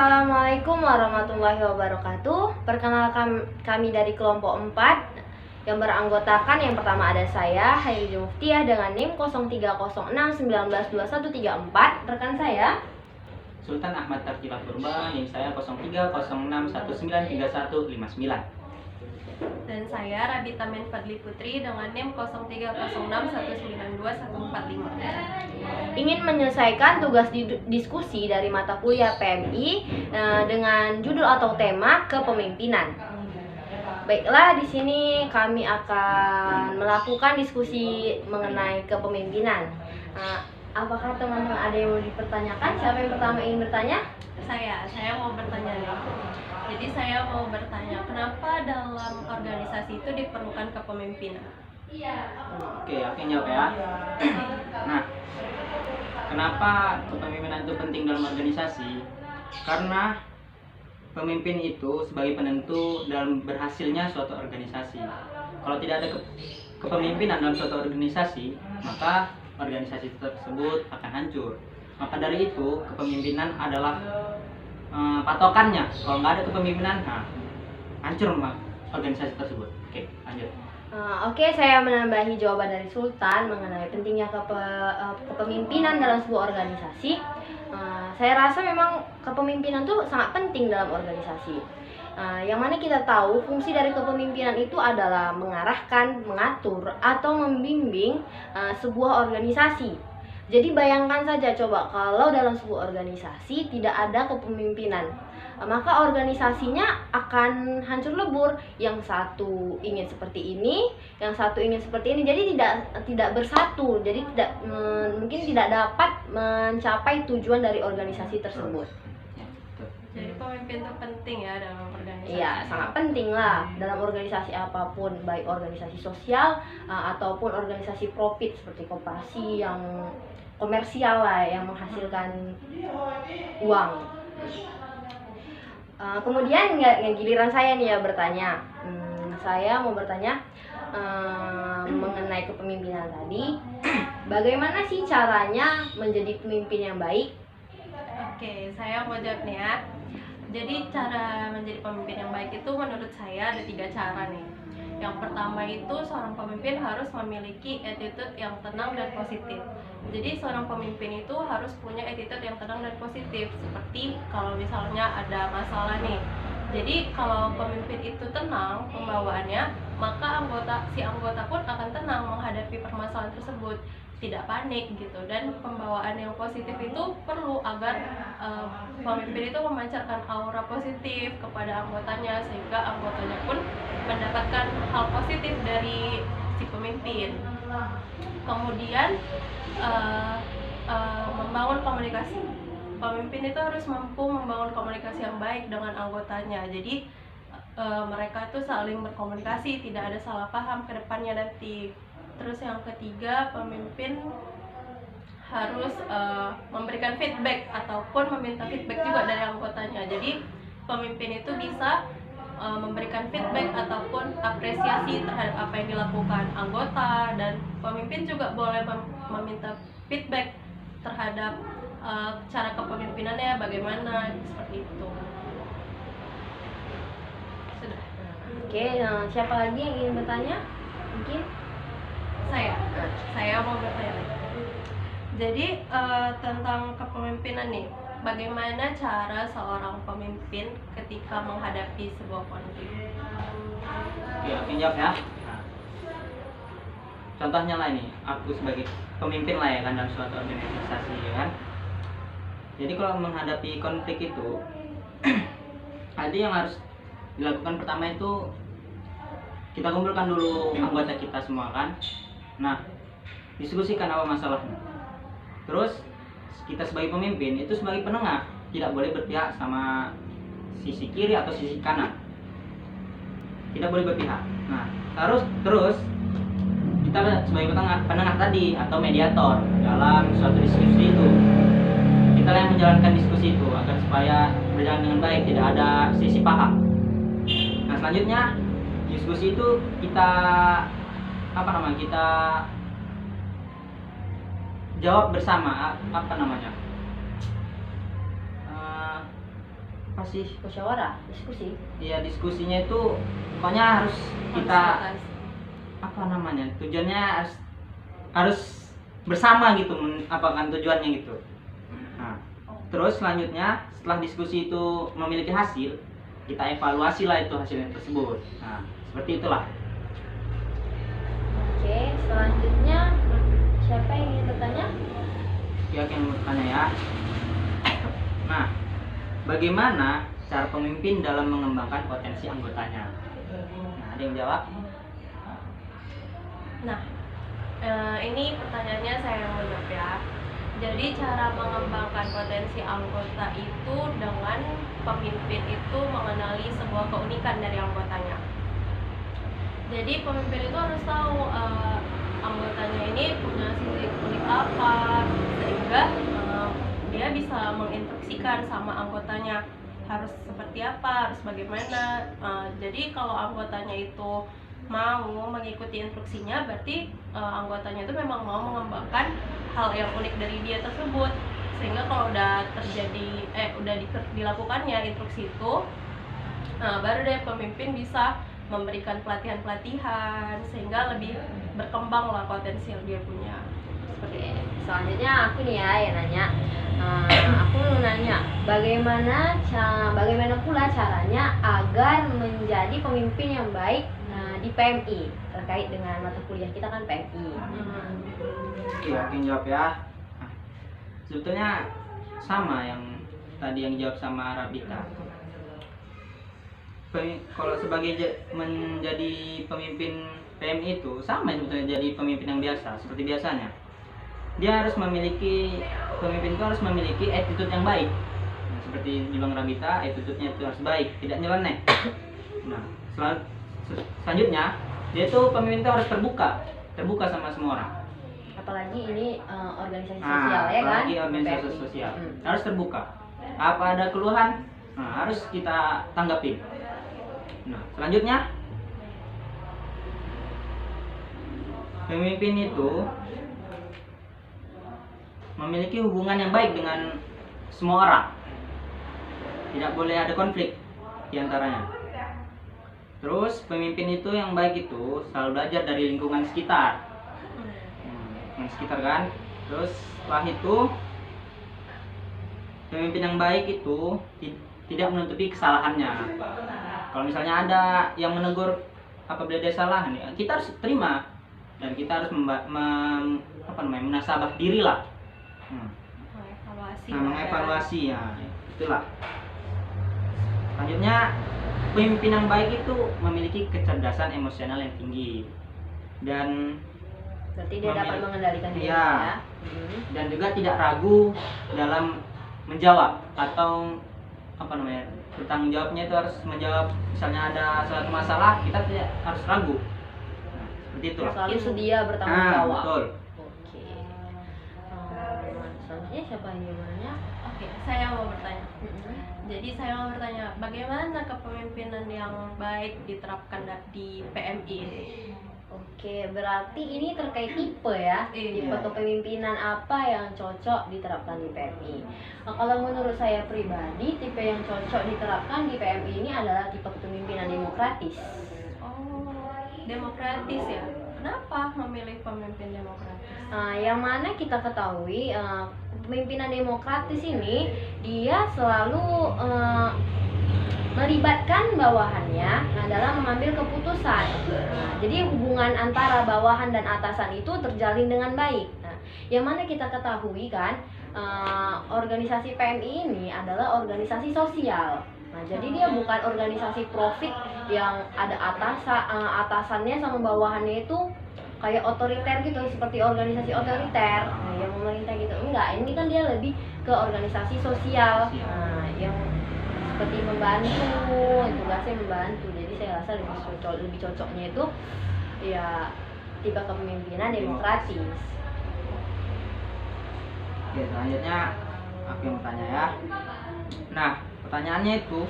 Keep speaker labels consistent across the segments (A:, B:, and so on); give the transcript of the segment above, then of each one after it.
A: Assalamualaikum warahmatullahi wabarakatuh. Perkenalkan kami dari kelompok 4 yang beranggotakan yang pertama ada saya, Hairi Muftiah dengan NIM 0306192134. Rekan saya
B: Sultan Ahmad Tarkila Purba, NIM saya 0306193159.
C: Dan saya Rabita Min Fadli Putri dengan NIM 0306192145.
A: ingin menyelesaikan tugas diskusi dari mata kuliah PMI dengan judul atau tema kepemimpinan. Baiklah, di sini kami akan melakukan diskusi mengenai kepemimpinan. Apakah teman-teman ada yang mau dipertanyakan? Siapa yang pertama ingin bertanya?
C: Saya mau bertanya nih. Jadi saya mau bertanya, kenapa dalam organisasi itu diperlukan kepemimpinan?
B: Oke, aku yang jawab ya. Nah, kenapa kepemimpinan itu penting dalam organisasi? Karena pemimpin itu sebagai penentu dalam berhasilnya suatu organisasi. Kalau tidak ada kepemimpinan dalam suatu organisasi, maka organisasi tersebut akan hancur. Maka dari itu, kepemimpinan adalah patokannya. Kalau nggak ada kepemimpinan, hancur organisasi tersebut. Oke, lanjut.
A: Oke, saya menambahi jawaban dari Sultan mengenai pentingnya kepemimpinan dalam sebuah organisasi. Saya rasa memang kepemimpinan itu sangat penting dalam organisasi. Yang mana kita tahu fungsi dari kepemimpinan itu adalah mengarahkan, mengatur, atau membimbing sebuah organisasi. Jadi bayangkan saja coba kalau dalam sebuah organisasi tidak ada kepemimpinan, maka organisasinya akan hancur lebur. Yang satu ingin seperti ini, yang satu ingin seperti ini. Jadi tidak bersatu. Jadi mungkin tidak dapat mencapai tujuan dari organisasi tersebut.
C: Jadi pemimpin itu penting ya dalam organisasi.
A: Iya, sangat penting lah dalam organisasi apapun, baik organisasi sosial ataupun organisasi profit seperti koperasi yang komersial lah, yang menghasilkan uang. Kemudian giliran saya nih ya bertanya. Saya mau bertanya mengenai kepemimpinan tadi. Bagaimana sih caranya menjadi pemimpin yang baik?
C: Oke, saya mau jawab nih ya. Jadi cara menjadi pemimpin yang baik itu menurut saya ada 3 cara nih. Yang pertama itu seorang pemimpin harus memiliki attitude yang tenang dan positif. Jadi seorang pemimpin itu harus punya attitude yang tenang dan positif. Seperti kalau misalnya ada masalah nih. Jadi kalau pemimpin itu tenang pembawaannya, maka si anggota pun akan tenang menghadapi permasalahan tersebut, tidak panik gitu. Dan pembawaan yang positif itu perlu agar pemimpin itu memancarkan aura positif kepada anggotanya, sehingga anggotanya pun mendapatkan hal positif dari si pemimpin. Kemudian membangun komunikasi. Pemimpin itu harus mampu membangun komunikasi yang baik dengan anggotanya. Jadi mereka itu saling berkomunikasi, tidak ada salah paham ke depannya nanti. Terus yang ketiga, pemimpin harus memberikan feedback ataupun meminta feedback juga dari anggotanya. Jadi pemimpin itu bisa memberikan feedback ataupun apresiasi terhadap apa yang dilakukan anggota, dan pemimpin juga boleh meminta feedback terhadap cara kepemimpinannya bagaimana, seperti itu. Sudah.
A: Oke, siapa lagi yang ingin bertanya? Mungkin
C: saya mau bertanya. Jadi tentang kepemimpinan nih, bagaimana cara seorang pemimpin ketika menghadapi sebuah konflik?
B: Oke, aku jawab ya. Contohnya lah ini, aku sebagai pemimpin lah ya kan dalam suatu organisasi ya kan. Jadi kalau menghadapi konflik itu ada yang harus dilakukan. Pertama itu kita kumpulkan dulu anggota kita semua kan. Nah, diskusikan apa masalahnya. Terus kita sebagai pemimpin itu sebagai penengah, tidak boleh berpihak sama sisi kiri atau sisi kanan. Tidak boleh berpihak. Nah, terus kita sebagai penengah tadi atau mediator dalam suatu diskusi itu. Kita yang menjalankan diskusi itu agar supaya berjalan dengan baik, tidak ada sisi paham. Nah, selanjutnya diskusi itu kita jawab bersama, sih?
A: Musyawarah, diskusi.
B: Ya diskusinya itu pokoknya harus kita
C: Konsultasi.
B: apa namanya, tujuannya harus bersama gitu, apa kan tujuannya gitu. Nah, terus selanjutnya setelah diskusi itu memiliki hasil, kita evaluasi lah itu hasilnya tersebut. Nah, seperti itulah.
A: Oke, selanjutnya siapa yang ingin bertanya?
B: Oke, yang bertanya ya. Nah, bagaimana cara pemimpin dalam mengembangkan potensi anggotanya? Nah, ada yang jawab?
C: Nah, ini pertanyaannya saya yang menjawab ya. Jadi cara mengembangkan potensi anggota itu dengan pemimpin itu mengenali sebuah keunikan dari anggotanya. Jadi pemimpin itu harus tahu anggotanya ini punya sisi unik apa, sehingga dia bisa menginstruksikan sama anggotanya harus seperti apa, harus bagaimana. Jadi kalau anggotanya itu mau mengikuti instruksinya, berarti anggotanya itu memang mau mengembangkan hal yang unik dari dia tersebut, sehingga kalau udah terjadi dilakukannya instruksi itu, baru deh pemimpin bisa memberikan pelatihan-pelatihan sehingga lebih berkembang lah potensial dia punya.
A: Oke, selanjutnya aku nih ya yang nanya. Aku mau nanya, bagaimana pula caranya agar menjadi pemimpin yang baik di PMI, terkait dengan mata kuliah kita kan PMI.
B: Iya, yang jawab ya. Nah, sebetulnya sama yang tadi yang jawab sama Rabita. Kalau sebagai menjadi pemimpin PMI itu sama sebetulnya jadi pemimpin yang biasa, seperti biasanya. Pemimpin itu harus memiliki attitude yang baik. Nah, seperti bilang Rabita, attitude-nya itu harus baik, tidak nyeleneh. Nah, selanjutnya dia tuh pemimpin itu harus terbuka sama semua orang.
A: Apalagi ini organisasi sosial ya kan?
B: Apalagi organisasi
A: PMI.
B: sosial harus terbuka. Apa ada keluhan, harus kita tanggapin. Nah, selanjutnya pemimpin itu memiliki hubungan yang baik dengan semua orang. Tidak boleh ada konflik di antaranya. Terus pemimpin itu yang baik itu selalu belajar dari lingkungan sekitar. Lingkungan sekitar kan. Terus setelah itu pemimpin yang baik itu tidak menutupi kesalahannya. Kalau misalnya ada yang menegur apabila dia salah, kita harus terima dan kita harus menasabah diri lah. Mengevaluasi ya, itulah. Selanjutnya pemimpin yang baik itu memiliki kecerdasan emosional yang tinggi dan
A: Berarti dia dapat mengendalikan diri
B: Iya.
A: ya.
B: Dan juga tidak ragu dalam menjawab atau bertanggung jawabnya itu harus menjawab. Misalnya ada suatu masalah, kita tidak harus ragu. Nah, seperti itu.
A: Selalu sedia bertanggung jawab.
B: Betul.
A: Oke. Selanjutnya siapa yang mau nanya?
C: Oke, saya mau bertanya. Jadi saya mau bertanya, bagaimana kepemimpinan yang baik diterapkan di PMI ini?
A: Oke, berarti ini terkait tipe ya.
C: Iya.
A: Tipe kepemimpinan apa yang cocok diterapkan di PMI. Nah, kalau menurut saya pribadi, tipe yang cocok diterapkan di PMI ini adalah tipe kepemimpinan demokratis.
C: Oh, demokratis ya? Kenapa memilih pemimpin demokratis?
A: Yang mana kita ketahui kepemimpinan demokratis ini dia selalu melibatkan bawahannya dalam mengambil keputusan. Jadi hubungan antara bawahan dan atasan itu terjalin dengan baik. Yang mana kita ketahui kan organisasi PMI ini adalah organisasi sosial. Jadi dia bukan organisasi profit yang ada atasannya sama bawahannya itu kayak otoriter gitu, seperti organisasi otoriter yang memerintah gitu. Enggak, ini kan dia lebih ke organisasi sosial yang seperti membantu, tugasnya membantu. Jadi saya rasa lebih cocoknya itu ya tipe kepemimpinan demokratis.
B: Oke, selanjutnya aku yang bertanya ya. Nah, pertanyaannya itu,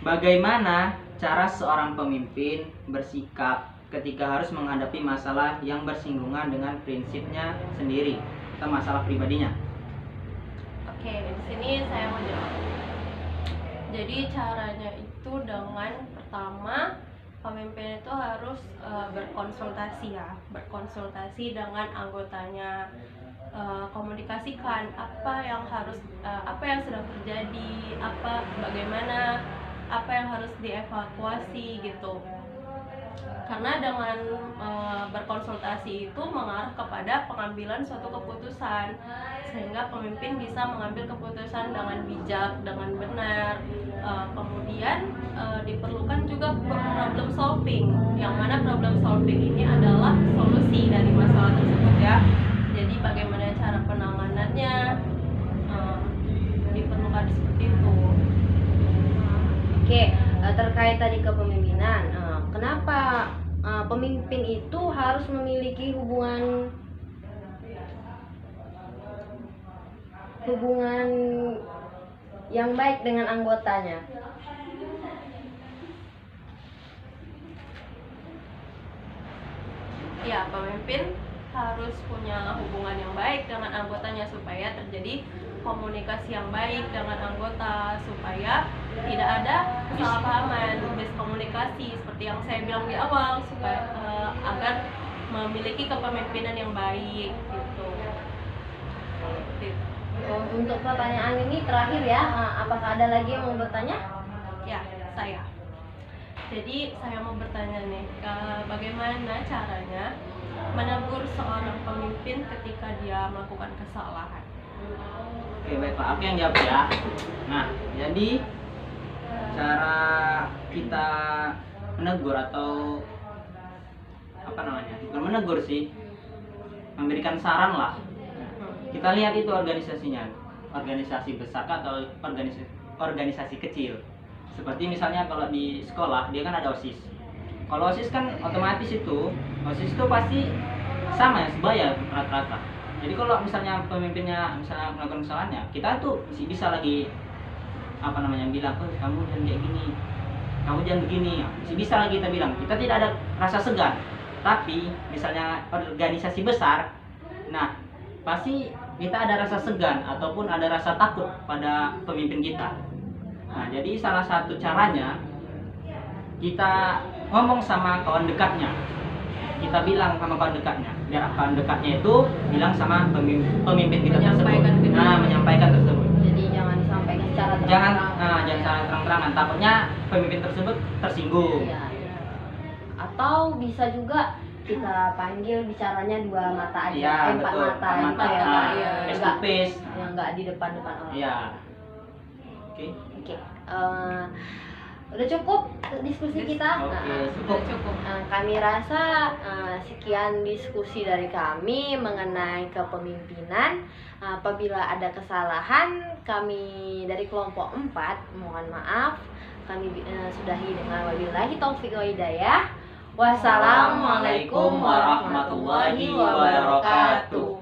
B: bagaimana cara seorang pemimpin bersikap ketika harus menghadapi masalah yang bersinggungan dengan prinsipnya sendiri atau masalah pribadinya?
C: Oke, Oke, di sini saya mau jawab. Jadi caranya itu dengan pertama pemimpin itu harus berkonsultasi dengan anggotanya, komunikasikan apa yang sedang terjadi, bagaimana, apa yang harus dievakuasi gitu. Karena dengan berkonsultasi itu mengarah kepada pengambilan suatu keputusan, sehingga pemimpin bisa mengambil keputusan dengan bijak, dengan benar. Kemudian diperlukan juga problem solving, yang mana problem solving ini adalah solusi dari masalah tersebut ya. Jadi bagaimana cara penanganannya, diperlukan seperti itu.
A: Oke, terkait tadi kepemimpinan, kenapa pemimpin itu harus memiliki hubungan yang baik dengan anggotanya?
C: Ya, pemimpin harus punya hubungan yang baik dengan anggotanya supaya terjadi komunikasi yang baik dengan anggota, supaya tidak ada kesalahpahaman, miskomunikasi seperti yang saya bilang di awal, supaya agar memiliki kepemimpinan yang baik gitu.
A: Untuk pertanyaan ini terakhir ya, apakah ada lagi yang mau bertanya?
C: Ya, saya. Jadi saya mau bertanya nih, bagaimana caranya menegur seorang pemimpin ketika dia melakukan kesalahan?
B: Oke, baik Pak, aku yang jawab ya. Nah, jadi cara kita menegur atau apa namanya? Bukan menegur sih, memberikan saran lah. Kita lihat itu organisasinya, organisasi besar atau organisasi kecil. Seperti misalnya kalau di sekolah dia kan ada OSIS. Kalau OSIS kan otomatis OSIS itu pasti sama ya, sebaya rata-rata. Jadi kalau misalnya pemimpinnya misalnya melakukan kesalahannya, kita tuh masih bisa lagi bilang, kamu jangan kayak gini, kamu jangan begini, masih bisa lagi kita bilang. Kita tidak ada rasa segan. Tapi misalnya organisasi besar, nah pasti kita ada rasa segan ataupun ada rasa takut pada pemimpin kita. Nah, jadi salah satu caranya kita ngomong sama kawan dekatnya. Kita bilang sama kawan dekatnya, biar kawan dekatnya itu bilang sama pemimpin kita tersebut. Menyampaikan tersebut.
A: Jadi jangan disampaikan secara terang-terangan.
B: Jangan secara terang-terangan. Takutnya pemimpin tersebut tersinggung.
A: Iya. Atau bisa juga kita panggil bicaranya dua mata aja,
B: Iya,
A: empat
B: betul.
A: mata
B: Empat
A: gitu ya.
B: mata.
C: Iya.
B: Face to face.
A: Yang nggak di depan-depan orang.
B: Iya. Oke.
A: Oke. Udah cukup diskusi kita.
B: Oke,
C: Cukup.
A: Kami rasa sekian diskusi dari kami mengenai kepemimpinan. Apabila ada kesalahan, kami dari kelompok 4 mohon maaf. Kami sudahi dengan wabillahi taufiq wa hidayah. Wassalamualaikum warahmatullahi wabarakatuh.